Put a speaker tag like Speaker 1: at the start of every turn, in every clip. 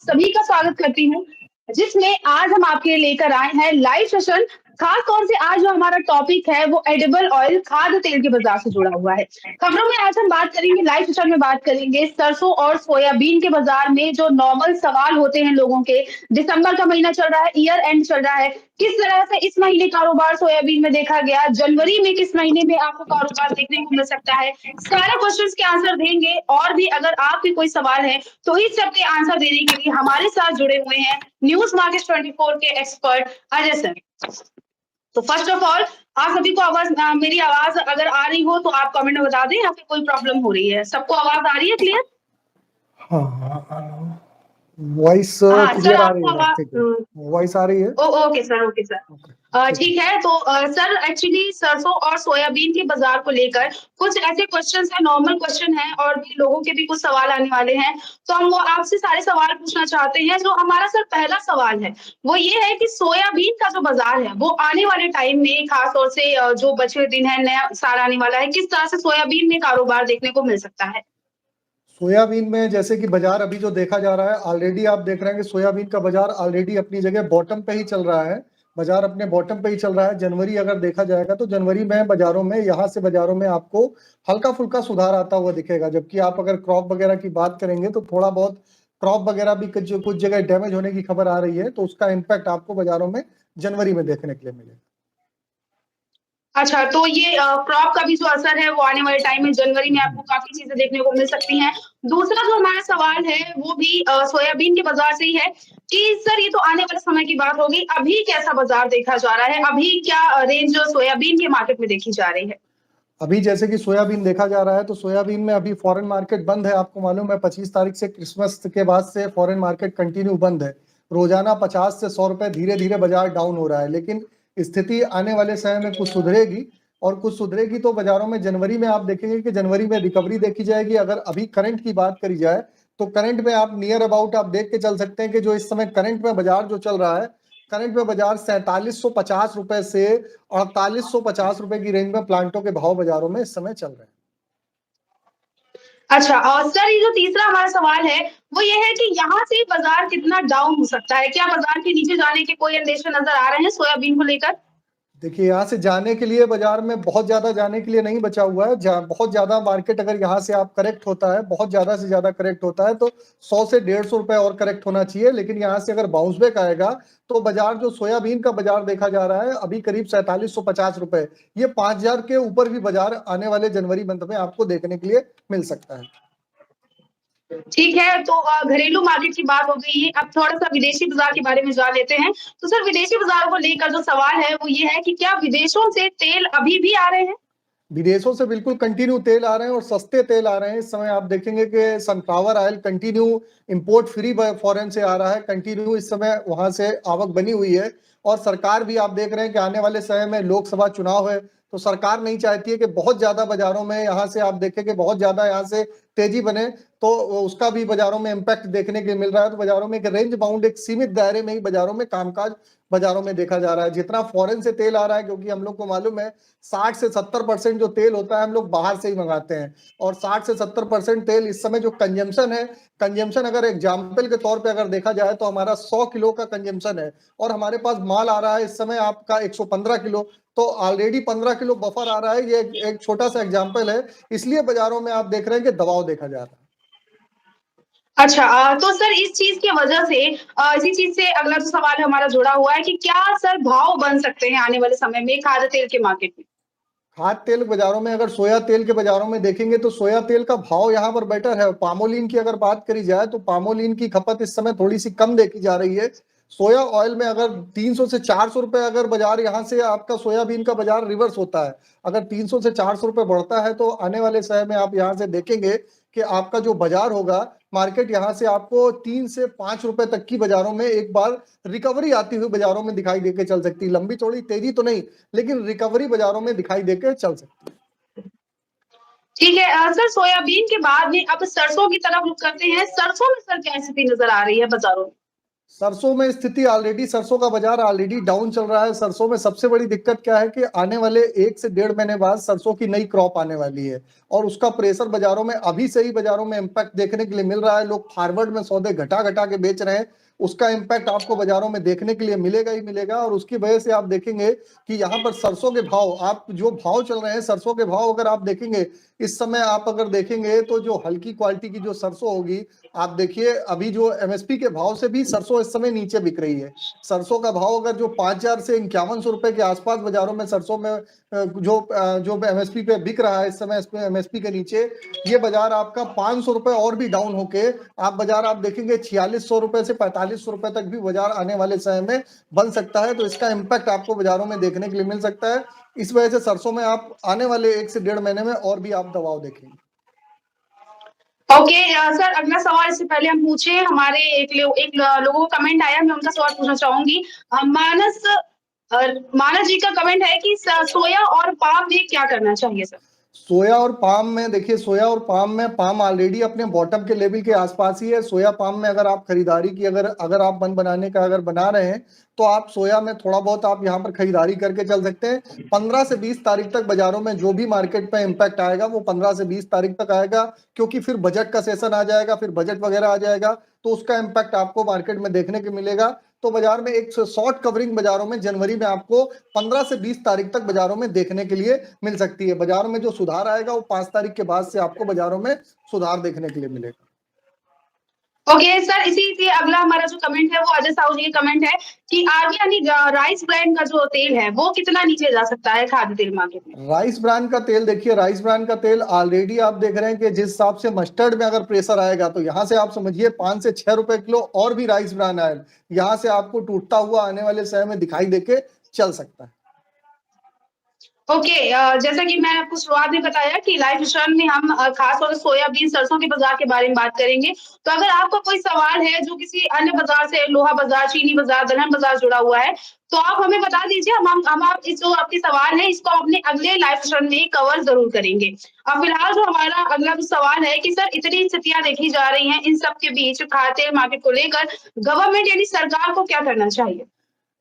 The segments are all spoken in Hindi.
Speaker 1: सभी का स्वागत करती हूँ, जिसमें आज हम आपके लिए लेकर आए हैं लाइव सेशन। खास तौर से आज जो हमारा टॉपिक है वो एडिबल ऑयल खाद्य तेल के बाजार से जुड़ा हुआ है। खबरों में आज हम बात करेंगे, लाइव सेशन में बात करेंगे सरसों और सोयाबीन के बाजार में जो नॉर्मल सवाल होते हैं लोगों के। दिसंबर का महीना चल रहा है, ईयर एंड चल रहा है, किस तरह से इस महीने कारोबार सोयाबीन में देखा गया, जनवरी में किस महीने में आपको कारोबार देखने को मिल सकता है, सारा क्वेश्चंस के आंसर देंगे। और भी अगर आपके कोई सवाल है तो इस सब के आंसर देने के लिए हमारे साथ जुड़े हुए हैं न्यूज मार्केट 24 के एक्सपर्ट अजय सर। तो फर्स्ट ऑफ ऑल, आप सभी को मेरी आवाज अगर आ रही हो तो आप कमेंट में बता दें या फिर कोई प्रॉब्लम हो रही है। सबको आवाज आ रही है क्लियर?
Speaker 2: हाँ, वॉइस
Speaker 1: हाँ सर,
Speaker 2: क्लियर आ रही
Speaker 1: आपको
Speaker 2: है, ठीक है। वॉइस आ रही है।
Speaker 1: Okay sir, okay sir.
Speaker 2: Okay, ठीक है।
Speaker 1: ठीक है, तो सर एक्चुअली सरसों और सोयाबीन के बाजार को लेकर कुछ ऐसे क्वेश्चंस हैं, नॉर्मल क्वेश्चन हैं, और भी लोगों के भी कुछ सवाल आने वाले हैं। तो हम वो आपसे सारे सवाल पूछना चाहते हैं। जो हमारा सर पहला सवाल है वो ये है कि सोयाबीन का जो बाजार है वो आने वाले टाइम में, खास तौर से जो बचे हुए दिन है, नया साल आने वाला है, किस तरह से सोयाबीन में कारोबार देखने को मिल सकता है?
Speaker 2: सोयाबीन में जैसे कि बाजार अभी जो देखा जा रहा है, ऑलरेडी आप देख रहे हैं कि सोयाबीन का बाजार ऑलरेडी अपनी जगह बॉटम पे ही चल रहा है। बाजार अपने बॉटम पे ही चल रहा है। जनवरी अगर देखा जाएगा तो जनवरी में बाजारों में, यहाँ से बाजारों में आपको हल्का फुल्का सुधार आता हुआ दिखेगा। जबकि आप अगर क्रॉप वगैरह की बात करेंगे तो थोड़ा बहुत क्रॉप वगैरह भी कुछ जगह डैमेज होने की खबर आ रही है, तो उसका इम्पैक्ट आपको बाजारों में जनवरी में देखने के लिए मिलेगा।
Speaker 1: अच्छा, तो ये क्रॉप का भी जो असर है वो आने वाले टाइम में जनवरी में आपको काफ़ी चीज़ें देखने को मिल सकती हैं। दूसरा जो हमारा सवाल है वो भी सोयाबीन के बाज़ार से ही है कि सर ये तो आने वाले समय की बात हो गई, अभी कैसा बाज़ार देखा जा रहा है? अभी क्या रेंज सोयाबीन के मार्केट में देखी जा रही है?
Speaker 2: अभी जैसे कि सोयाबीन देखा जा रहा है तो सोयाबीन में अभी फॉरेन मार्केट बंद है। आपको मालूम है 25 तारीख से, क्रिसमस के बाद से फॉरेन मार्केट कंटिन्यू बंद है। रोजाना 50 से 100 रुपए धीरे धीरे बाजार डाउन हो रहा है। लेकिन स्थिति आने वाले समय में कुछ सुधरेगी, और कुछ सुधरेगी तो बाजारों में जनवरी में आप देखेंगे कि जनवरी में रिकवरी देखी जाएगी। अगर अभी करंट की बात करी जाए तो करंट में आप नियर अबाउट आप देख के चल सकते हैं कि जो इस समय करंट में बाजार जो चल रहा है, करंट में बाजार 4750 रुपए से 4850 रुपए की रेंज में प्लांटों के भाव बाजारों में इस समय चल रहे हैं।
Speaker 1: अच्छा, और सर ये जो तीसरा हमारा सवाल है वो ये है कि यहाँ से बाज़ार कितना डाउन हो सकता है? क्या बाज़ार के नीचे जाने के कोई अंदेशे नज़र आ रहे हैं सोयाबीन को लेकर?
Speaker 2: देखिए, यहाँ से जाने के लिए बाजार में बहुत ज्यादा जाने के लिए नहीं बचा हुआ है। बहुत ज्यादा मार्केट अगर यहाँ से आप करेक्ट होता है, बहुत ज्यादा से ज्यादा करेक्ट होता है तो 100 से 150 रुपए और करेक्ट होना चाहिए। लेकिन यहाँ से अगर बाउंस बैक आएगा तो बाजार, जो सोयाबीन का बाजार देखा जा रहा है अभी करीब 4750 रुपए, ये 5000 के ऊपर भी बाजार आने वाले जनवरी मंथ में आपको देखने के लिए मिल सकता है।
Speaker 1: ठीक है, तो घरेलू मार्केट की बात हो गई है, अब थोड़ा-सा विदेशी बाज़ार के बारे में जान लेते हैं। तो सर विदेशी बाज़ार को लेकर जो सवाल है वो ये है कि क्या विदेशों से तेल अभी भी आ रहे हैं?
Speaker 2: विदेशों से बिल्कुल कंटिन्यू तेल आ रहे हैं और सस्ते तेल आ रहे हैं। इस समय आप देखेंगे कि sunflower oil continue import free foreign से आ रहा है। कंटिन्यू इस समय वहां से आवक बनी हुई है। और सरकार भी आप देख रहे हैं कि आने वाले समय में लोकसभा चुनाव है, तो सरकार नहीं चाहती है कि बहुत ज्यादा बाजारों में, यहाँ से आप देखें कि बहुत ज्यादा यहाँ से तेजी बने, तो उसका भी बाजारों में इम्पैक्ट देखने के लिए मिल रहा है। तो बाजारों में एक रेंज बाउंड, एक सीमित दायरे में ही बाजारों में कामकाज बाजारों में देखा जा रहा है। जितना फॉरेन से तेल आ रहा है, क्योंकि हम लोग को मालूम है 60 से 70% जो तेल होता है हम लोग बाहर से ही मंगाते हैं, और 60 से 70% तेल इस समय जो कंजम्पशन है, कंजम्पशन अगर एग्जाम्पल के तौर पे अगर देखा जाए तो हमारा 100 किलो का कंजम्पशन है, और हमारे पास माल आ रहा है इस समय आपका 115 किलो, तो ऑलरेडी 15 किलो बफर आ रहा है। ये एक छोटा सा एग्जाम्पल है, इसलिए बाजारों में आप देख रहे हैं कि दबाव देखा जा रहा है।
Speaker 1: अच्छा, तो सर इस चीज़ की वजह से इसी चीज़ से अगला जो सवाल हमारा जुड़ा हुआ है कि क्या सर भाव बन सकते हैं आने वाले समय में खाद्य तेल के मार्केट में?
Speaker 2: खाद्य तेल बाजारों में, अगर सोया तेल के बाजारों में देखेंगे तो सोया तेल का भाव यहाँ पर बेटर है। पामोलिन की अगर बात करी जाए तो पामोलिन की खपत इस समय थोड़ी सी कम देखी जा रही है। सोया ऑयल में अगर 300 से 400 रुपए अगर बाजार, यहाँ से आपका सोयाबीन का बाजार रिवर्स होता है, अगर 300 से 400 रुपए बढ़ता है तो आने वाले समय में आप यहाँ से देखेंगे कि आपका जो बाजार होगा, मार्केट यहाँ से आपको 3 से 5 रुपए तक की बाजारों में एक बार रिकवरी आती हुई बाजारों में दिखाई देके चल सकती है। लंबी चौड़ी तेजी तो नहीं, लेकिन रिकवरी बाजारों में दिखाई देकर चल सकती है।
Speaker 1: ठीक है, सर सोयाबीन के बाद में अब सरसों की तरफ रुख करते हैं। सरसों में सर क्या स्थिति नज़र आ रही है बाज़ारों में?
Speaker 2: सरसों में स्थिति ऑलरेडी, सरसों का बाजार ऑलरेडी डाउन चल रहा है। सरसों में सबसे बड़ी दिक्कत क्या है कि आने वाले 1 से 1.5 महीने बाद सरसों की नई क्रॉप आने वाली है और उसका प्रेशर बाजारों में अभी से ही बाजारों में इम्पैक्ट देखने के लिए मिल रहा है। लोग फॉरवर्ड में सौदे घटा घटा के बेच रहे हैं, उसका इम्पैक्ट आपको बाजारों में देखने के लिए मिलेगा ही मिलेगा। और उसकी वजह से आप देखेंगे कि यहाँ पर सरसों के भाव, आप जो भाव चल रहे हैं सरसों के भाव, अगर आप देखेंगे इस समय, आप अगर देखेंगे तो जो हल्की क्वालिटी की जो सरसों होगी, आप देखिए अभी जो एमएसपी के भाव से भी सरसों इस समय नीचे बिक रही है। सरसों का भाव अगर जो 5,000 से 5100 रुपए के आसपास बाजारों में सरसों में जो एमएसपी पे बिक रहा है इस समय, एमएसपी के नीचे ये बाजार आपका 500 रुपए और भी डाउन होके आप बाजार आप देखेंगे 4600 रुपए से 4500 रुपए तक भी बाजार आने वाले समय में बन सकता है। तो इसका इम्पैक्ट आपको बाजारों में देखने के लिए मिल सकता है। इस वजह से सरसों में आप आने वाले 1 से 1.5 महीने में और भी आप दबाव देखेंगे।
Speaker 1: ओके सर, अगला सवाल इससे पहले हम पूछे, हमारे एक लोगों का कमेंट आया, मैं उनका सवाल पूछना चाहूंगी। मानस जी का कमेंट है कि सोया और पाम में क्या करना चाहिए सर?
Speaker 2: सोया और पाम में देखिए, सोया और पाम में, पाम ऑलरेडी अपने बॉटम के लेवल के आसपास ही है। सोया पाम में अगर आप खरीदारी की, अगर आप मन बनाने का अगर बना रहे हैं तो आप सोया में थोड़ा बहुत आप यहाँ पर खरीदारी करके चल सकते हैं। 15 से 20 तारीख तक बाजारों में जो भी मार्केट पे इम्पैक्ट आएगा वो 15 से 20 तारीख तक आएगा, क्योंकि फिर बजट का सेशन आ जाएगा, फिर बजट वगैरह आ जाएगा, तो उसका इम्पैक्ट आपको मार्केट में देखने को मिलेगा। तो बाजार में एक शॉर्ट कवरिंग बाजारों में जनवरी में आपको 15 से 20 तारीख तक बाजारों में देखने के लिए मिल सकती है। बाजारों में जो सुधार आएगा वो 5 तारीख के बाद से आपको बाजारों में सुधार देखने के लिए मिलेगा।
Speaker 1: ओके सर, इसी से अगला हमारा जो कमेंट है वो अजय साहू जी का कमेंट है कि आगे यानी राइस ब्रांड का जो तेल है वो कितना नीचे जा सकता है खाद्य तेल मार्केट में?
Speaker 2: राइस ब्रांड का तेल देखिए, राइस ब्रांड का तेल ऑलरेडी आप देख रहे हैं कि जिस हिसाब से मस्टर्ड में अगर प्रेशर आएगा तो यहाँ से आप समझिए 5 से 6 रुपए किलो और भी राइस ब्रांड आयल यहाँ से आपको टूटता हुआ आने वाले समय में दिखाई देके चल सकता है।
Speaker 1: ओके जैसा कि मैं आपको शुरुआत में बताया कि लाइव मिशन में हम खास तौर से सोयाबीन, सरसों के बाजार के बारे में बात करेंगे। तो अगर आपका कोई सवाल है जो किसी अन्य बाजार से, लोहा बाजार, चीनी बाजार, दलहन बाजार जुड़ा हुआ है, तो आप हमें बता दीजिए। हम आप इस जो आपके सवाल है इसको अपने अगले लाइव सेशन में कवर जरूर करेंगे। अब फिलहाल जो हमारा अगला जो सवाल है कि सर इतनी स्थितियां देखी जा रही हैं, इन सब के बीच खाद्य मार्केट को लेकर गवर्नमेंट यानी सरकार को क्या करना चाहिए?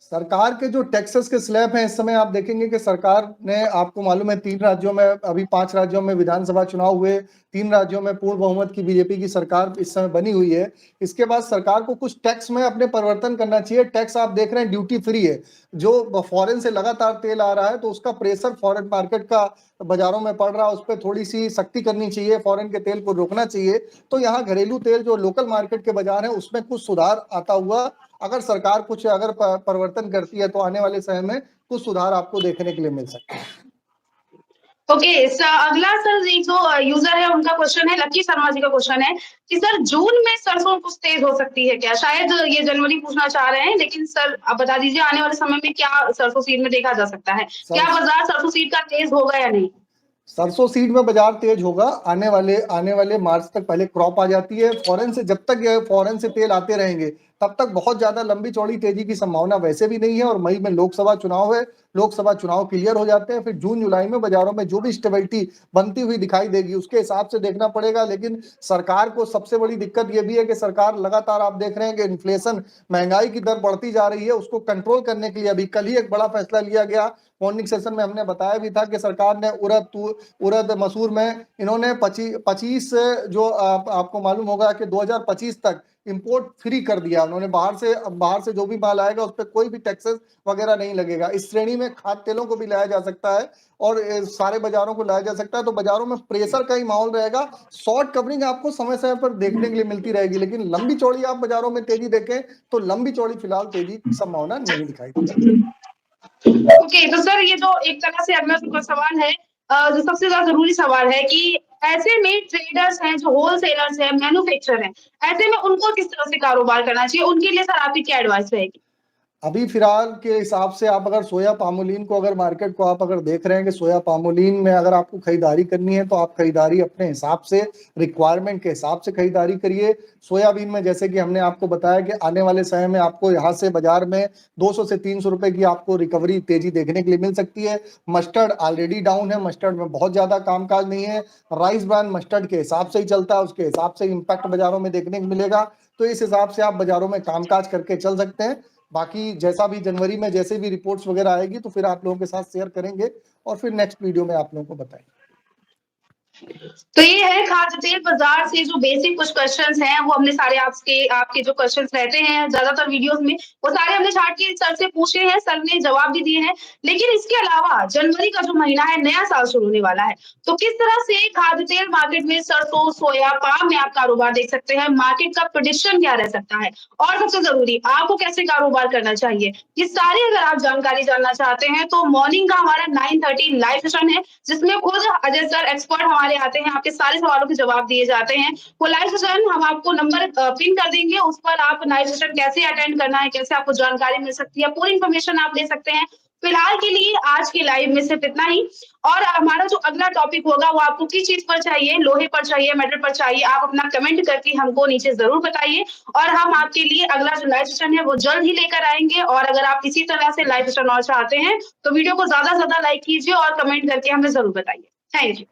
Speaker 2: सरकार के जो टैक्सेस के स्लैब हैं इस समय आप देखेंगे कि सरकार ने, आपको मालूम है 3 राज्यों में, अभी 5 राज्यों में विधानसभा चुनाव हुए, 3 राज्यों में पूर्ण बहुमत की बीजेपी की सरकार इस समय बनी हुई है। इसके बाद सरकार को कुछ टैक्स में अपने परिवर्तन करना चाहिए। टैक्स आप देख रहे हैं ड्यूटी फ्री है, जो फॉरेन से लगातार तेल आ रहा है तो उसका प्रेशर फॉरेन मार्केट का बाजारों में पड़ रहा है, उस पर थोड़ी सी सख्ती करनी चाहिए, फॉरेन के तेल को रोकना चाहिए। तो यहाँ घरेलू तेल जो लोकल मार्केट के बाजार है उसमें कुछ सुधार आता हुआ अगर सरकार कुछ अगर परिवर्तन करती है तो आने वाले समय में कुछ सुधार आपको देखने के लिए मिल सकता है।
Speaker 1: ओके अगला सर एक जो यूजर है उनका क्वेश्चन है, लक्की शर्मा जी का क्वेश्चन है कि सर जून में सरसों कुछ तेज हो सकती है क्या? शायद ये जनवरी पूछना चाह रहे हैं, लेकिन सर आप बता दीजिए आने वाले समय में क्या सरसों सीड में देखा जा सकता है? क्या बाजार सरसों सीड का तेज होगा या नहीं?
Speaker 2: सरसों सीड में बाजार तेज होगा। आने वाले मार्च तक पहले क्रॉप आ जाती है। फॉरेन से जब तक फॉरेन से तेल आते रहेंगे तब तक बहुत ज्यादा लंबी चौड़ी तेजी की संभावना वैसे भी नहीं है। और मई में लोकसभा चुनाव है, लोकसभा चुनाव क्लियर हो जाते हैं, फिर जून जुलाई में बाजारों में जो भी स्टेबिलिटी बनती हुई दिखाई देगी उसके हिसाब से देखना पड़ेगा। लेकिन सरकार को सबसे बड़ी दिक्कत यह भी है कि सरकार लगातार, आप देख रहे हैं कि इन्फ्लेशन, महंगाई की दर बढ़ती जा रही है, उसको कंट्रोल करने के लिए अभी कल ही एक बड़ा फैसला लिया गया। मॉर्निंग सेशन में हमने बताया भी था कि सरकार ने उड़द मसूर में इन्होंने 25 जो आपको मालूम होगा कि 2025 तक इंपोर्ट फ्री कर दिया उन्होंने। बाहर से जो भी माल आएगा उस पर कोई भी टैक्सेस वगैरह नहीं लगेगा। इस श्रेणी में खाद्य तेलों को भी लाया जा सकता है और सारे बाजारों को लाया जा सकता है। तो बाजारों में प्रेशर का ही माहौल रहेगा। शॉर्ट कवरिंग आपको समय समय पर देखने के लिए मिलती रहेगी, लेकिन लंबी चौड़ी आप बाजारों में तेजी देखें तो लंबी चौड़ी फिलहाल तेजी की संभावना नहीं दिखाई देती।
Speaker 1: ओके तो सर ये जो एक तरह से अगला जो सवाल है, जो सबसे ज्यादा जरूरी सवाल है कि ऐसे में ट्रेडर्स हैं, जो होलसेलर्स हैं, मैन्युफैक्चरर हैं, ऐसे में उनको किस तरह से कारोबार करना चाहिए? उनके लिए सर आपकी क्या एडवाइस रहेगी?
Speaker 2: अभी फिलहाल के हिसाब से आप अगर सोया पामोलिन को अगर मार्केट को आप अगर देख रहे हैं कि सोया पामोलिन में अगर आपको खरीदारी करनी है तो आप खरीदारी अपने हिसाब से, रिक्वायरमेंट के हिसाब से खरीदारी करिए। सोयाबीन में जैसे कि हमने आपको बताया कि आने वाले समय में आपको यहाँ से बाजार में 200 से 300 रुपए की आपको रिकवरी तेजी देखने के लिए मिल सकती है। मस्टर्ड ऑलरेडी डाउन है, मस्टर्ड में बहुत ज्यादा कामकाज नहीं है। राइस ब्रांड मस्टर्ड के हिसाब से ही चलता है, उसके हिसाब से इम्पैक्ट बाजारों में देखने को मिलेगा। तो इस हिसाब से आप बाजारों में कामकाज करके चल सकते हैं। बाकी जैसा भी जनवरी में जैसे भी रिपोर्ट्स वगैरह आएगी तो फिर आप लोगों के साथ शेयर करेंगे और फिर नेक्स्ट वीडियो में आप लोगों को बताएंगे।
Speaker 1: तो ये है खाद्य तेल बाजार से जो बेसिक कुछ क्वेश्चंस हैं वो हमने सारे आपके जो क्वेश्चंस रहते हैं ज्यादातर वीडियोस में वो सारे हमने छाट के सर से पूछे हैं, सर ने जवाब भी दिए हैं। लेकिन इसके अलावा जनवरी का जो महीना है नया साल शुरू होने वाला है, तो किस तरह से खाद्य तेल मार्केट में सरसों, सोया, पाम में आप कारोबार देख सकते हैं, मार्केट का प्रेडिक्शन क्या रह सकता है और सबसे जरूरी आपको कैसे कारोबार करना चाहिए, ये सारी अगर आप जानकारी जानना चाहते हैं तो मॉर्निंग का हमारा 9:30 लाइव सेशन है जिसमें खुद अजय सर एक्सपर्ट हमारे आते हैं, आपके सारे सवालों के जवाब दिए जाते हैं। वो लाइव सेशन हम आपको नंबर पिन कर देंगे, उस पर आप लाइव सेशन कैसे अटेंड करना है, कैसे आपको जानकारी मिल सकती है, पूरी इन्फॉर्मेशन आप ले सकते हैं। फिलहाल के लिए आज के लाइव में सिर्फ इतना ही। और हमारा जो अगला टॉपिक होगा वो आपको किस चीज पर चाहिए, लोहे पर चाहिए, मेटल पर चाहिए, आप अपना कमेंट करके हमको नीचे जरूर बताइए और हम आपके लिए अगला जो लाइव सेशन है वो जल्द ही लेकर आएंगे। और अगर आप इसी तरह से लाइव सेशन और चाहते हैं तो वीडियो को ज्यादा से ज्यादा लाइक कीजिए और कमेंट करके हमें जरूर बताइए। Thank you.